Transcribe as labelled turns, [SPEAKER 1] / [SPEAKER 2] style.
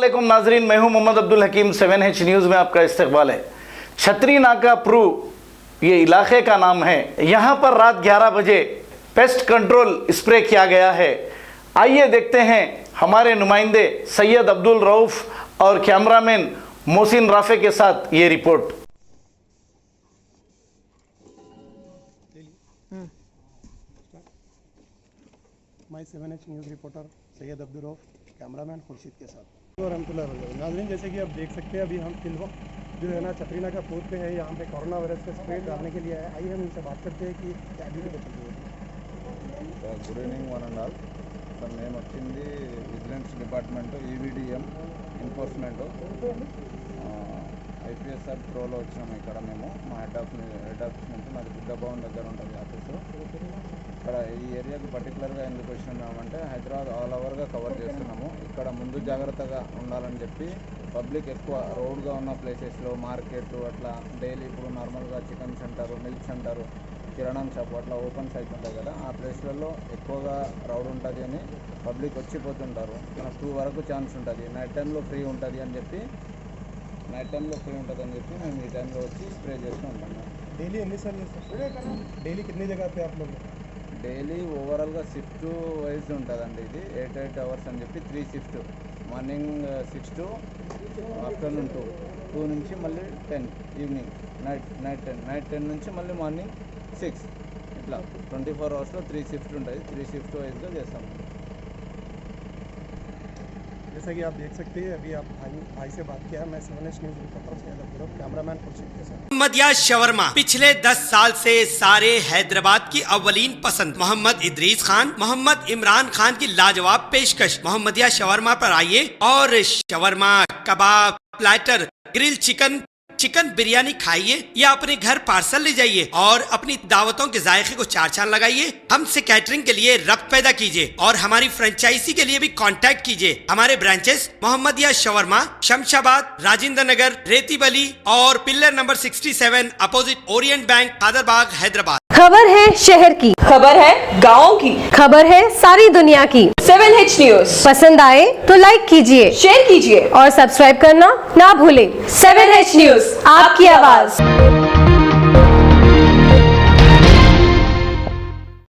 [SPEAKER 1] अस्सलामुअलैकुम नाजरीन, मैं हूं मोहम्मद अब्दुल हकीम। 7H न्यूज़ में आपका इस्तकबाल है। छतरी नाका प्रू ये इलाके का नाम है। यहां पर रात 11 बजे पेस्ट कंट्रोल स्प्रे किया गया है। आइए देखते हैं हमारे नुमाइंदे सैयद अब्दुल रऊफ और कैमरामैन मोहसिन राफे के साथ ये रिपोर्ट।
[SPEAKER 2] मैं 7H news reporter Syed Abdul Rauf, cameraman Khurshid के साथ और रहमतुल्लाह नाज़रीन, जैसे कि आप देख सकते हैं अभी हम फिलहाल जो है ना छतरी नाका पोस्ट पे है। यहाँ पे कोरोना वायरस का स्प्रे डालने के लिए आए। आइए हम इनसे बात करते हैं कि क्या ड्यूटी पे चल रही है।
[SPEAKER 3] Good evening one and all. Sir మేము వచ్చింది విజిలెన్స్ డిపార్ట్మెంట్ ఈవీడిఎం ఎన్ఫోర్స్మెంట్ ఐపీఎస్ఆర్ ప్రోలో వచ్చినాము. ఇక్కడ మేము మా హెడ్ ఆఫీస్ నుంచి మాది బుద్ధ భవన్ దగ్గర ఉంటుంది ఆఫీసు. ఇక్కడ ఈ ఏరియాకి పర్టికులర్గా ఎందుకు వచ్చినామంటే హైదరాబాద్ ఆల్ ఓవర్గా కవర్ చేస్తున్నాము. ఇక్కడ ముందు జాగ్రత్తగా ఉండాలని చెప్పి పబ్లిక్ ఎక్కువ రోడ్గా ఉన్న ప్లేసెస్లో మార్కెట్ అట్లా డైలీ ఇప్పుడు నార్మల్గా చికెన్ సెంటర్, మిల్క్ సెంటర్, కిరాణం షాప్ అట్లా ఓపెన్స్ అవుతుంటాయి కదా, ఆ ప్లేస్లలో ఎక్కువగా రౌడ్ ఉంటుంది అని పబ్లిక్ వచ్చిపోతుంటారు. మనకు 2 వరకు ఛాన్స్ ఉంటుంది. నైట్ టైంలో ఫ్రీ ఉంటుంది అని చెప్పి మేము ఈ టైంలో వచ్చి స్ప్రే చేస్తూ ఉంటాం.
[SPEAKER 2] डेली ఎన్నిసార్లు చేస్తారు? डेली कितनी जगह पे आप लोग?
[SPEAKER 3] డైలీ ఓవరాల్గా షిఫ్ట్ వైజ్ ఉంటుందండి. ఇది 8 అవర్స్ అని చెప్పి 3 షిఫ్ట్. మార్నింగ్ 6 to ఆఫ్టర్నూన్ 2 నుంచి మళ్ళీ 10 ఈవినింగ్, నైట్ 10 నుంచి మళ్ళీ మార్నింగ్ 6, ఇట్లా 24 అవర్స్లో 3 షిఫ్ట్ ఉంటుంది. 3 షిఫ్ట్ వైజ్గా చేస్తాము.
[SPEAKER 2] जैसा कि आप देख सकते हैं अभी आप भाई से बात किया। मैं 7H news reporter Syed Abdul Rauf, cameraman Khurshid के साथ।
[SPEAKER 4] मोहम्मदिया शवरमा पिछले 10 साल से सारे हैदराबाद की अव्वलीन पसंद मोहम्मद इदरीस खान, मोहम्मद इमरान खान की लाजवाब पेशकश। मोहम्मदिया शवरमा पर आइए और शवरमा, कबाब, प्लेटर, ग्रिल चिकन बिरयानी खाइए या अपने घर पार्सल ले जाइए और अपनी दावतों के जायके को 4 चांद लगाइए। हमसे कैटरिंग के लिए रब्त पैदा कीजिए और हमारी फ्रेंचाइजी के लिए भी कांटेक्ट कीजिए। हमारे ब्रांचेस मोहम्मदिया शवरमा, शमशाबाद, राजेंद्र नगर, रेती बली और pillar number 67 opposite Orient bank, Kadarbagh, Hyderabad.
[SPEAKER 5] खबर है शहर की,
[SPEAKER 6] खबर है गाँव की,
[SPEAKER 5] खबर है सारी दुनिया की।
[SPEAKER 6] 7H न्यूज़
[SPEAKER 5] पसंद आए तो लाइक कीजिए,
[SPEAKER 6] शेयर कीजिए
[SPEAKER 5] और सब्सक्राइब करना ना भूलें।
[SPEAKER 6] 7H न्यूज़, आपकी आवाज़।